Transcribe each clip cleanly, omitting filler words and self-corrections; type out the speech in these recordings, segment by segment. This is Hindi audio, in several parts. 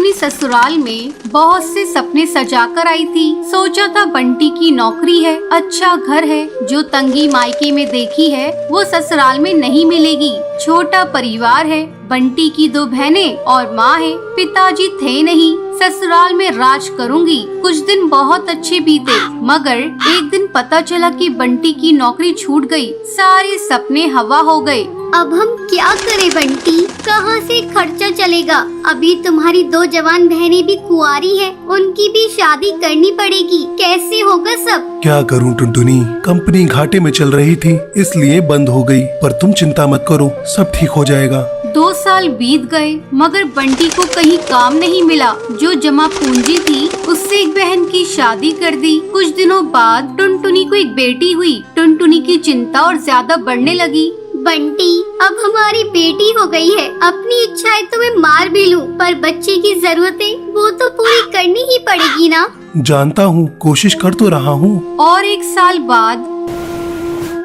टुनटुनी ससुराल में बहुत से सपने सजा कर आई थी। सोचा था बंटी की नौकरी है, अच्छा घर है, जो तंगी मायके में देखी है वो ससुराल में नहीं मिलेगी। छोटा परिवार है, बंटी की 2 बहनें और माँ है, पिताजी थे नहीं, ससुराल में राज करूंगी। कुछ दिन बहुत अच्छे बीते, मगर एक दिन पता चला कि बंटी की नौकरी छूट गई। सारे सपने हवा हो गए। अब हम क्या करें बंटी, कहाँ से खर्चा चलेगा? अभी तुम्हारी 2 जवान बहनें भी कुंवारी हैं, उनकी भी शादी करनी पड़ेगी, कैसे होगा सब? क्या करूं टुनटुनी, कंपनी घाटे में चल रही थी इसलिए बंद हो गई, पर तुम चिंता मत करो, सब ठीक हो जाएगा। 2 साल बीत गए मगर बंटी को कहीं काम नहीं मिला। जो जमा पूंजी थी उससे एक बहन की शादी कर दी। कुछ दिनों बाद टुनटुनी को एक बेटी हुई। टुनटुनी की चिंता और ज्यादा बढ़ने लगी। बंटी, अब हमारी बेटी हो गई है, अपनी इच्छाएं तो मैं मार भी लूं, पर बच्चे की जरूरतें वो तो पूरी करनी ही पड़ेगी ना। जानता हूँ, कोशिश कर तो रहा हूँ। और 1 साल बाद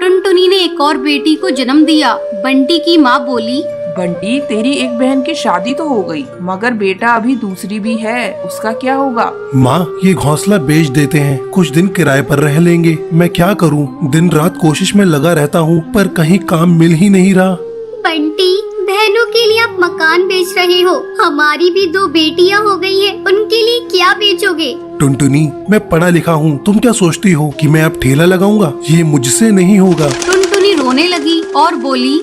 टुनटुनी ने एक और बेटी को जन्म दिया। बंटी की माँ बोली, बंटी, तेरी एक बहन की शादी तो हो गई, मगर बेटा अभी दूसरी भी है, उसका क्या होगा? माँ, ये घोंसला बेच देते हैं, कुछ दिन किराए पर रह लेंगे। मैं क्या करूँ, दिन रात कोशिश में लगा रहता हूँ, पर कहीं काम मिल ही नहीं रहा। बंटी, बहनों के लिए आप मकान बेच रहे हो, हमारी भी 2 बेटियां हो गई है, उनके लिए क्या बेचोगे? टुनटुनी, मैं पढ़ा लिखा हूँ, तुम क्या सोचती हो कि मैं अब ठेला लगाऊंगा? ये मुझसे नहीं होगा। टुनटुनी रोने लगी और बोली,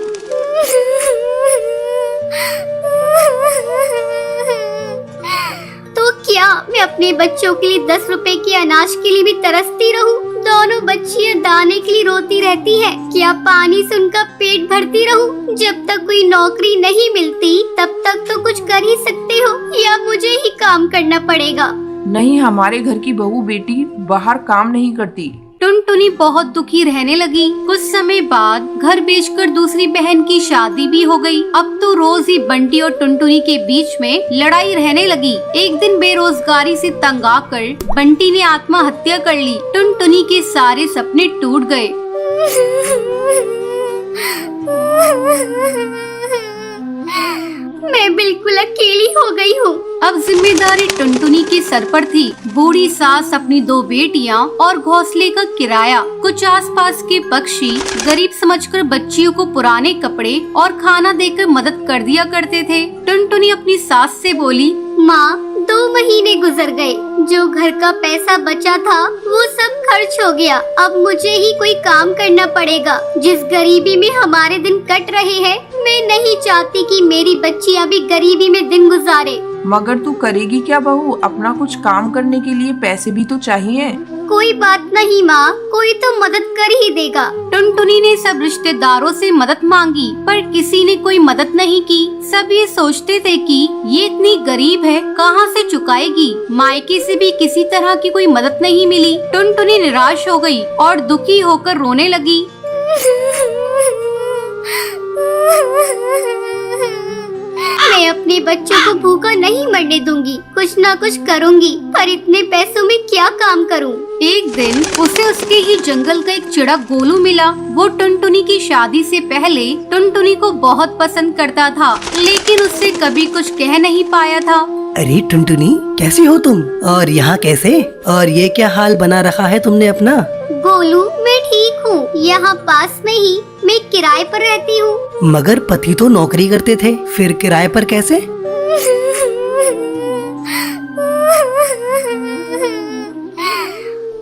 तो क्या मैं अपने बच्चों के लिए 10 रुपए के अनाज के लिए भी तरसती रहूं? दोनों बच्चियां दाने के लिए रोती रहती है, क्या पानी से उनका पेट भरती रहूं? जब तक कोई नौकरी नहीं मिलती तब तक तो कुछ कर ही सकते हो, या मुझे ही काम करना पड़ेगा? नहीं, हमारे घर की बहू बेटी बाहर काम नहीं करती। टुनटुनी बहुत दुखी रहने लगी। कुछ समय बाद घर बेचकर दूसरी बहन की शादी भी हो गई। अब तो रोज ही बंटी और टुनटुनी के बीच में लड़ाई रहने लगी। एक दिन बेरोजगारी से तंग आकर बंटी ने आत्महत्या कर ली। टुनटुनी के सारे सपने टूट गए। मैं बिल्कुल अकेली हो गई हूँ। अब जिम्मेदारी टुनटुनी के सर पर थी। बूढ़ी सास, अपनी 2 बेटियां और घोंसले का किराया। कुछ आसपास के पक्षी गरीब समझकर बच्चियों को पुराने कपड़े और खाना देकर मदद कर दिया करते थे। टुनटुनी अपनी सास से बोली, माँ, 2 महीने गुजर गए, जो घर का पैसा बचा था वो सब खर्च हो गया। अब मुझे ही कोई काम करना पड़ेगा। जिस गरीबी में हमारे दिन कट रहे हैं, मैं नहीं चाहती कि मेरी बच्चियाँ भी गरीबी में दिन गुजारे। मगर तू करेगी क्या बहू? अपना कुछ काम करने के लिए पैसे भी तो चाहिए। कोई बात नहीं माँ, कोई तो मदद कर ही देगा। टुनटुनी ने सब रिश्तेदारों से मदद मांगी, पर किसी ने कोई मदद नहीं की। सब ये सोचते थे कि ये इतनी गरीब है, कहाँ से चुकाएगी। मायके से भी किसी तरह की कोई मदद नहीं मिली। टुनटुनी निराश हो गई और दुखी होकर रोने लगी। मैं अपने बच्चों को भूखा नहीं मरने दूंगी, कुछ ना कुछ करूंगी, पर इतने पैसों में क्या काम करूं? एक दिन उसे उसके ही जंगल का एक चिड़ा गोलू मिला। वो टुनटुनी की शादी से पहले टुनटुनी को बहुत पसंद करता था, लेकिन उससे कभी कुछ कह नहीं पाया था। अरे टुनटुनी, कैसी हो तुम? और यहाँ कैसे? और ये क्या हाल बना रखा है तुमने अपना? गोलू, मैं ठीक हूँ, यहाँ पास में ही मैं किराए पर रहती हूँ। मगर पति तो नौकरी करते थे, फिर किराए पर कैसे?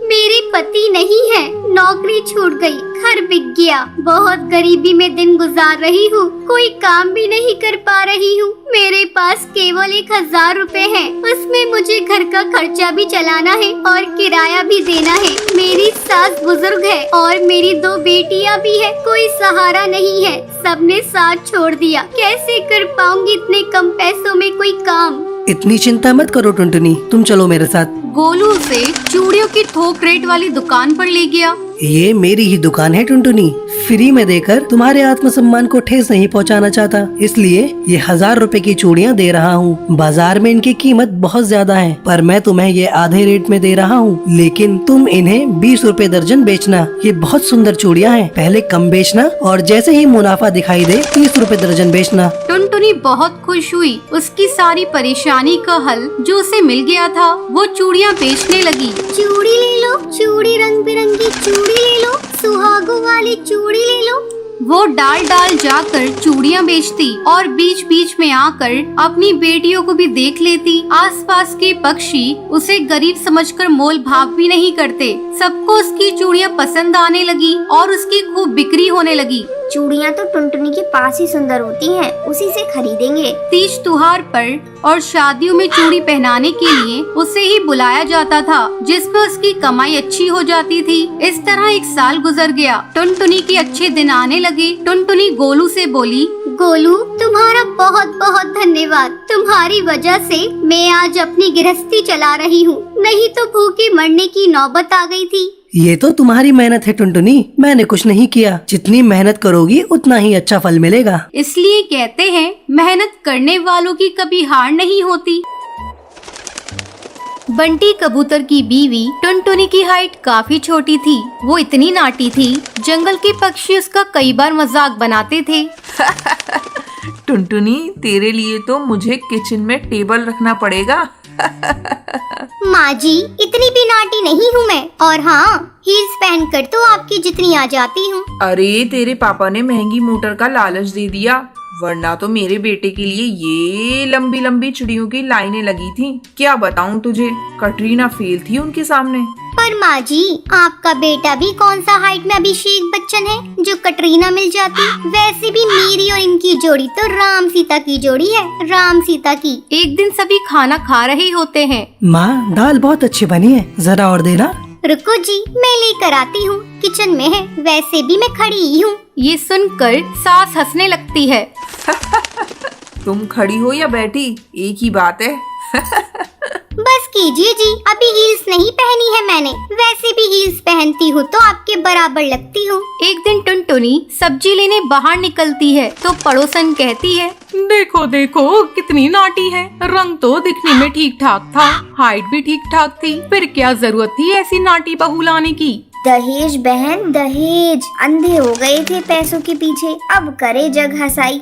मेरे पति नहीं है, नौकरी छूट गई, घर बिक गया, बहुत गरीबी में दिन गुजार रही हूँ, कोई काम भी नहीं कर पा रही हूँ। मेरे पास केवल 1000 रुपए है, उसमें मुझे घर का खर्चा भी चलाना है और किराया भी देना है। मेरी सास बुजुर्ग है और मेरी 2 बेटियाँ भी है, कोई सहारा नहीं है, सबने साथ छोड़ दिया। कैसे कर पाऊंगी इतने कम पैसों में कोई काम? इतनी चिंता मत करो टुनटुनी, तुम चलो मेरे साथ। गोलू उसे चूड़ियों की थोक रेट वाली दुकान पर ले गया। ये मेरी ही दुकान है टुनटुनी। फ्री में देकर तुम्हारे आत्मसम्मान को ठेस नहीं पहुंचाना चाहता, इसलिए ये 1000 रुपए की चूड़ियां दे रहा हूँ। बाजार में इनकी कीमत बहुत ज्यादा है, पर मैं तुम्हें ये आधे रेट में दे रहा हूँ। लेकिन तुम इन्हें 20 रुपए दर्जन बेचना। ये बहुत सुंदर चूड़ियां हैं, पहले कम बेचना और जैसे ही मुनाफा दिखाई दे 30 रुपए दर्जन बेचना। टुनटुनी बहुत खुश हुई। उसकी सारी परेशानी का हल जो उसे मिल गया था, वो चूड़ियाँ बेचने लगी। चूड़ी ले लो, चूड़ी रंग बिरंगी चूड़ी ले लो, सुहागों वाली चूड़ी ले लो। वो डाल डाल जाकर चूड़ियाँ बेचती और बीच बीच में आकर अपनी बेटियों को भी देख लेती। आसपास के पक्षी उसे गरीब समझकर मोल भाव भी नहीं करते। सबको उसकी चूड़ियाँ पसंद आने लगी और उसकी खूब बिक्री होने लगी। चूड़ियाँ तो टुनटुनी के पास ही सुंदर होती हैं, उसी से खरीदेंगे। तीज त्योहार पर और शादियों में चूड़ी पहनाने के लिए उसे ही बुलाया जाता था, जिसमें उसकी कमाई अच्छी हो जाती थी। इस तरह 1 साल गुजर गया। टुनटुनी के अच्छे दिन आने लगे। टुनटुनी गोलू से बोली, गोलू, तुम्हारा बहुत बहुत धन्यवाद। तुम्हारी वजह से मैं आज अपनी गृहस्थी चला रही हूँ, नहीं तो भूखे मरने की नौबत आ गई थी। ये तो तुम्हारी मेहनत है टुनटुनी, मैंने कुछ नहीं किया। जितनी मेहनत करोगी उतना ही अच्छा फल मिलेगा। इसलिए कहते हैं मेहनत करने वालों की कभी हार नहीं होती। बंटी कबूतर की बीवी टुनटुनी की हाइट काफी छोटी थी। वो इतनी नाटी थी, जंगल के पक्षी उसका कई बार मजाक बनाते थे। टुनटुनी, तेरे लिए तो मुझे किचन में टेबल रखना पड़ेगा। माँ जी, इतनी भी नाटी नहीं हूँ मैं। और हाँ, हील्स पहनकर तो आपकी जितनी आ जाती हूँ। अरे, तेरे पापा ने महंगी मोटर का लालच दे दिया, वरना तो मेरे बेटे के लिए ये लंबी लंबी चिड़ियों की लाइनें लगी थी। क्या बताऊं तुझे, कटरीना फेल थी उनके सामने। पर माँ जी, आपका बेटा भी कौन सा हाइट में अभिषेक बच्चन है जो कटरीना मिल जाती। वैसे भी मेरी और इनकी जोड़ी तो राम सीता की जोड़ी है, राम सीता की। एक दिन सभी खाना खा रहे होते हैं। माँ, दाल बहुत अच्छी बनी है, जरा और देना। रुको जी, मैं लेकर आती हूँ, किचन में है। वैसे भी मैं खड़ी ही हूँ। ये सुनकर सास हंसने लगती है। तुम खड़ी हो या बैठी, एक ही बात है। बस कीजिए जी, अभी हील्स नहीं पहनी है मैंने। वैसे भी हील्स पहनती हूँ तो आपके बराबर लगती हूँ। एक दिन टुनटुनी सब्जी लेने बाहर निकलती है तो पड़ोसन कहती है, देखो देखो कितनी नाटी है। रंग तो दिखने में ठीक ठाक था, हाइट भी ठीक ठाक थी, फिर क्या जरूरत थी ऐसी नाटी बहू लाने की। दहेज बहन, दहेज। अंधे हो गए थे पैसों के पीछे, अब करे जग हंसाई।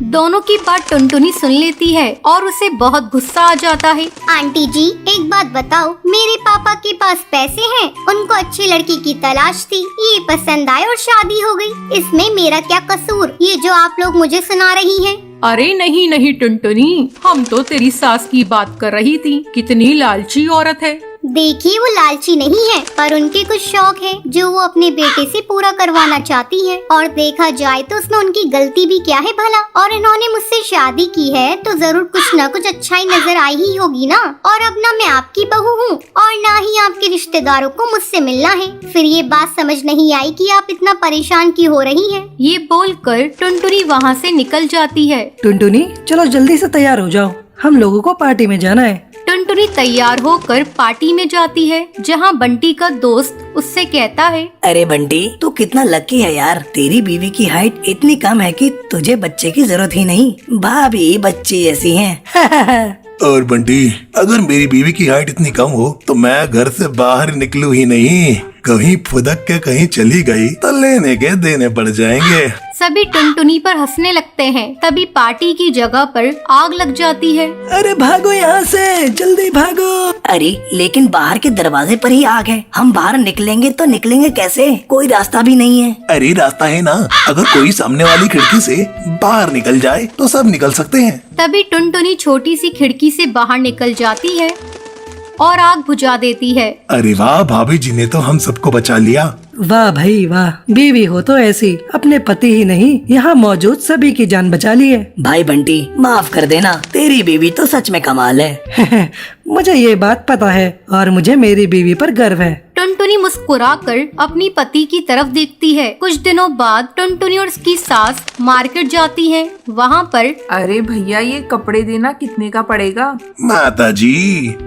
दोनों की बात टुनटुनी सुन लेती है और उसे बहुत गुस्सा आ जाता है। आंटी जी, एक बात बताओ, मेरे पापा के पास पैसे हैं, उनको अच्छी लड़की की तलाश थी, ये पसंद आए और शादी हो गई। इसमें मेरा क्या कसूर, ये जो आप लोग मुझे सुना रही हैं? अरे नहीं नहीं टुनटुनी, हम तो तेरी सास की बात कर रही थी। कितनी लालची औरत है। देखिए, वो लालची नहीं है, पर उनके कुछ शौक है जो वो अपने बेटे से पूरा करवाना चाहती है। और देखा जाए तो उसमें उनकी गलती भी क्या है भला। और इन्होंने मुझसे शादी की है तो जरूर कुछ न कुछ अच्छाई नजर आई ही होगी ना। और अब ना मैं आपकी बहू हूँ और ना ही आपके रिश्तेदारों को मुझसे मिलना है। फिर ये बात समझ नहीं आई कि आप इतना परेशान क्यों हो रही हैं। ये बोलकर टुनटुनी वहाँ से निकल जाती है। टुनटुनी, चलो जल्दी से तैयार हो जाओ, हम लोगों को पार्टी में जाना है। टुनटुनी तैयार होकर पार्टी में जाती है, जहाँ बंटी का दोस्त उससे कहता है, अरे बंटी, तू कितना लकी है यार। तेरी बीवी की हाइट इतनी कम है कि तुझे बच्चे की जरूरत ही नहीं, भाभी बच्चे ऐसी हैं। और बंटी, अगर मेरी बीवी की हाइट इतनी कम हो तो मैं घर से बाहर निकलूं ही नहीं। कहीं फुदक के कहीं चली गई तो लेने के देने पड़ जाएंगे। सभी टुनटुनी पर हंसने लगते हैं। तभी पार्टी की जगह पर आग लग जाती है। अरे भागो यहाँ से, जल्दी भागो। अरे लेकिन बाहर के दरवाजे पर ही आग है, हम बाहर निकलेंगे तो निकलेंगे कैसे? कोई रास्ता भी नहीं है। अरे रास्ता है ना, अगर कोई सामने वाली खिड़की से बाहर निकल जाए तो सब निकल सकते हैं। तभी टुनटुनी छोटी सी खिड़की से बाहर निकल जाती है और आग बुझा देती है। अरे वाह, भाभी जी ने तो हम सबको बचा लिया। वाह भाई वाह, बीवी हो तो ऐसी, अपने पति ही नहीं यहाँ मौजूद सभी की जान बचा ली है। भाई बंटी, माफ कर देना, तेरी बीवी तो सच में कमाल है। मुझे ये बात पता है और मुझे मेरी बीवी पर गर्व है। टुनटुनी मुस्कुराकर अपनी पति की तरफ देखती है। कुछ दिनों बाद टुनटुनी और उसकी सास मार्केट जाती हैं। वहाँ पर अरे भैया, ये कपड़े देना कितने का पड़ेगा? माता जी,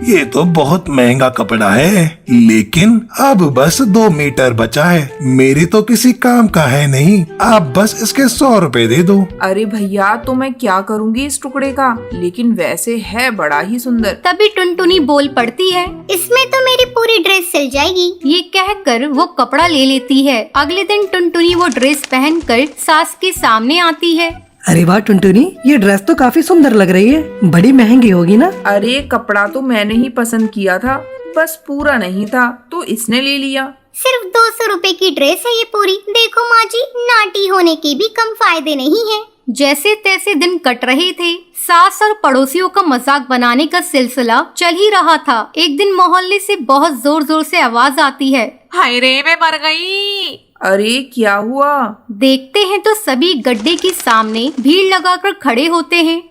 ये तो बहुत महंगा कपड़ा है, लेकिन अब बस 2 मीटर बचा है। मेरे तो किसी काम का है नहीं, आप बस इसके 100 रुपए दे दो। अरे भैया, तो मैं क्या करूँगी इस टुकड़े का? लेकिन वैसे है बड़ा ही सुंदर। तभी टुनटुनी बोल पड़ती है, इसमें तो मेरी पूरी ड्रेस सिल जाएगी। ये कहकर वो कपड़ा ले लेती है। अगले दिन टुनटुनी वो ड्रेस पहनकर सास के सामने आती है। अरे वाह टुनटुनी, ये ड्रेस तो काफी सुंदर लग रही है, बड़ी महंगी होगी ना? अरे कपड़ा तो मैंने ही पसंद किया था, बस पूरा नहीं था तो इसने ले लिया। सिर्फ 200 रुपए की ड्रेस है ये पूरी। देखो माँ जी, नाटी होने के भी कम फायदे नहीं है। जैसे तैसे दिन कट रहे थे। सास और पड़ोसियों का मजाक बनाने का सिलसिला चल ही रहा था। एक दिन मोहल्ले से बहुत जोर जोर से आवाज आती है, हाय रे, मैं मर गई। अरे क्या हुआ? देखते हैं तो सभी गड्ढे के सामने भीड़ लगाकर खड़े होते हैं।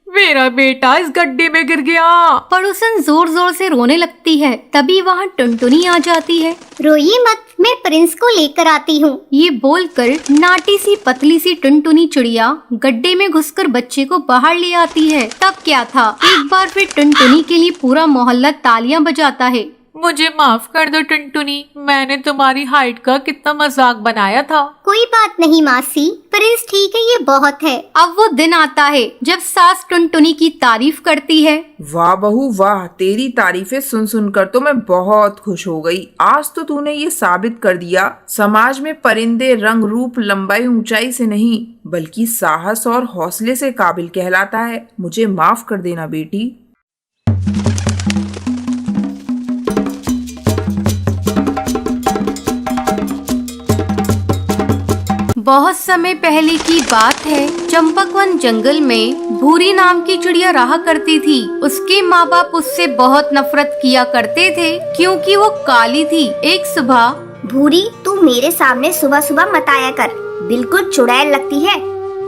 मेरा बेटा इस गड्ढे में गिर गया। पड़ोसन जोर जोर से रोने लगती है। तभी वहाँ टुनटुनी आ जाती है। रोइए मत, मैं प्रिंस को लेकर आती हूँ। ये बोलकर नाटी सी पतली सी टुनटुनी चिड़िया गड्ढे में घुसकर बच्चे को बाहर ले आती है। तब क्या था, एक बार फिर टुनटुनी के लिए पूरा मोहल्ला तालियां बजाता है। मुझे माफ कर दो टुनटुनी, मैंने तुम्हारी हाइट का कितना मजाक बनाया था। कोई बात नहीं मासी, प्रिंस ठीक है, ये बहुत है। अब वो दिन आता है जब सास टुनटुनी की तारीफ करती है। वाह बहू वाह, तेरी तारीफें सुन सुनकर तो मैं बहुत खुश हो गई। आज तो तूने ये साबित कर दिया, समाज में परिंदे रंग रूप लंबाई ऊंचाई से नहीं बल्कि साहस और हौसले से काबिल कहलाता है। मुझे माफ कर देना बेटी। बहुत समय पहले की बात है। चंपकवन जंगल में भूरी नाम की चिड़िया रहा करती थी। उसके माँ बाप उससे बहुत नफरत किया करते थे क्योंकि वो काली थी। एक सुबह, भूरी, तू मेरे सामने सुबह सुबह मत आया कर, बिल्कुल चुड़ैल लगती है।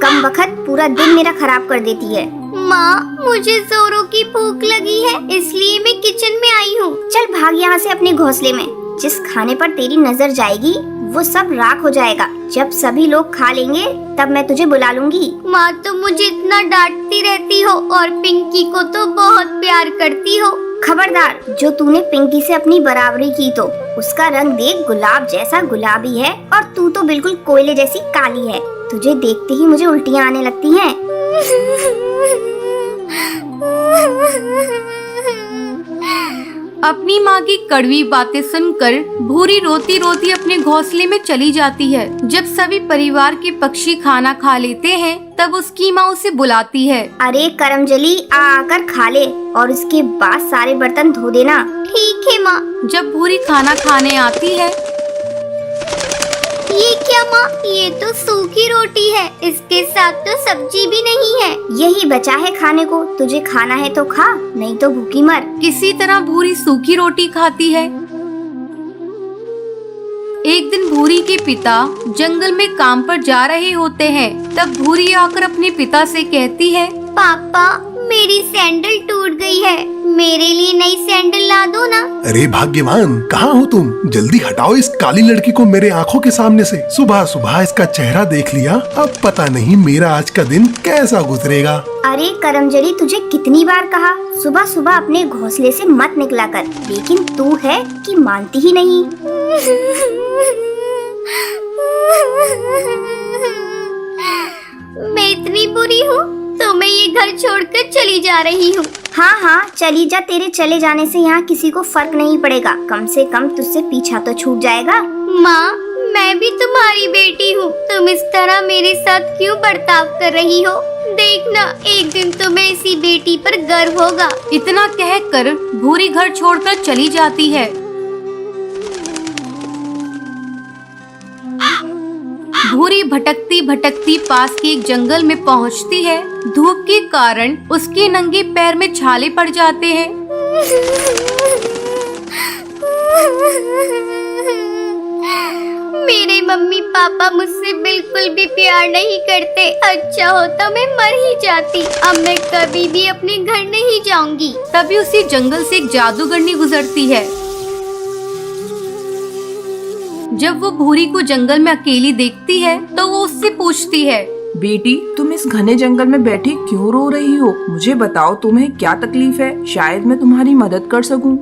कम वक्त पूरा दिन मेरा खराब कर देती है। माँ, मुझे जोरों की भूख लगी है, इसलिए मैं किचन में आई हूँ। चल भाग यहाँ से अपने घोंसले में। जिस खाने पर तेरी नजर जाएगी वो सब राख हो जाएगा। जब सभी लोग खा लेंगे तब मैं तुझे बुला लूंगी। माँ तो मुझे इतना डांटती रहती हो और पिंकी को तो बहुत प्यार करती हो। खबरदार, जो तूने पिंकी से अपनी बराबरी की तो उसका रंग देख, गुलाब जैसा गुलाबी है और तू तो बिल्कुल कोयले जैसी काली है। तुझे देखते ही मुझे उल्टियाँ आने लगती हैं। अपनी माँ की कड़वी बातें सुनकर भूरी रोती रोती अपने घोंसले में चली जाती है। जब सभी परिवार के पक्षी खाना खा लेते हैं तब उसकी माँ उसे बुलाती है। अरे करमजली, आकर खा ले और उसके बाद सारे बर्तन धो देना। ठीक है माँ। जब भूरी खाना खाने आती है, ये क्या माँ, ये तो सूखी रोटी है, इसके साथ तो सब्जी भी नहीं है। यही बचा है खाने को, तुझे खाना है तो खा, नहीं तो भूखी मर। किसी तरह भूरी सूखी रोटी खाती है। एक दिन भूरी के पिता जंगल में काम पर जा रहे होते हैं। तब भूरी आकर अपने पिता से कहती है, पापा, मेरी सैंडल टूट गई है, मेरे लिए नई सैंडल ला दो ना। अरे भाग्यवान, कहाँ हो तुम? जल्दी हटाओ इस काली लड़की को मेरे आंखों के सामने से। सुबह सुबह इसका चेहरा देख लिया, अब पता नहीं मेरा आज का दिन कैसा गुजरेगा। अरे करमजली, तुझे कितनी बार कहा सुबह सुबह अपने घोंसले से मत निकला कर, लेकिन तू है कि मानती ही नहीं। मैं इतनी बुरी हूँ तो मैं ये घर छोड़कर चली जा रही हूँ। हाँ हाँ, चली जा, तेरे चले जाने से यहाँ किसी को फर्क नहीं पड़ेगा। कम से कम तुझसे पीछा तो छूट जाएगा। माँ, मैं भी तुम्हारी बेटी हूँ, तुम इस तरह मेरे साथ क्यों बर्ताव कर रही हो? देखना, एक दिन तुम्हें इसी बेटी पर गर्व होगा। इतना कहकर भूरी घर छोड़कर चली जाती है। भूरी भटकती भटकती पास के एक जंगल में पहुंचती है। धूप के कारण उसके नंगे पैर में छाले पड़ जाते हैं। मेरे मम्मी पापा मुझसे बिल्कुल भी प्यार नहीं करते। अच्छा होता मैं मर ही जाती। अब मैं कभी भी अपने घर नहीं जाऊंगी। तभी उसी जंगल से एक जादूगरनी गुजरती है। जब वो भूरी को जंगल में अकेली देखती है तो वो उससे पूछती है, बेटी, तुम इस घने जंगल में बैठी क्यों रो रही हो? मुझे बताओ तुम्हें क्या तकलीफ है, शायद मैं तुम्हारी मदद कर सकूं।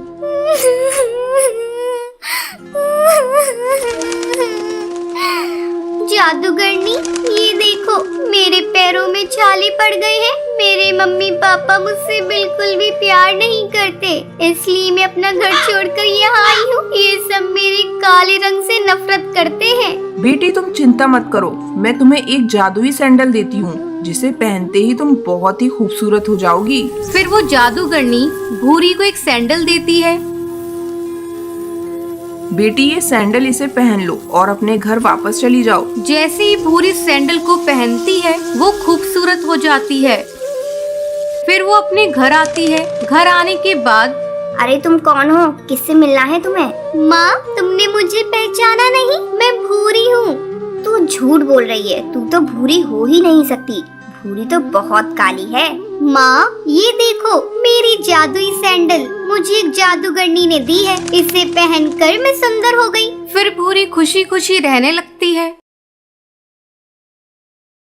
जादूगरनी, ये देखो मेरे पैरों में छाले पड़ गए हैं। मेरे मम्मी पापा मुझसे बिल्कुल भी प्यार नहीं करते, इसलिए मैं अपना घर छोड़कर यहाँ आई हूँ। ये सब मेरे काले रंग से नफरत करते हैं। बेटी तुम चिंता मत करो, मैं तुम्हें एक जादुई सैंडल देती हूँ जिसे पहनते ही तुम बहुत ही खूबसूरत हो जाओगी। फिर वो जादूगरनी भूरी को एक सैंडल देती है। बेटी ये सैंडल इसे पहन लो और अपने घर वापस चली जाओ। जैसे ही भूरी सैंडल को पहनती है वो खूबसूरत हो जाती है। फिर वो अपने घर आती है। घर आने के बाद, अरे तुम कौन हो? किससे मिलना है तुम्हें? माँ, तुमने मुझे पहचाना नहीं? मैं भूरी हूँ। तू झूठ बोल रही है, तू तो भूरी हो ही नहीं सकती। भूरी तो बहुत काली है। माँ, ये देखो मेरी जादुई सैंडल मुझे एक जादूगरनी ने दी है। इसे पहनकर मैं सुंदर हो गई। फिर भूरी खुशी खुशी रहने लगती है।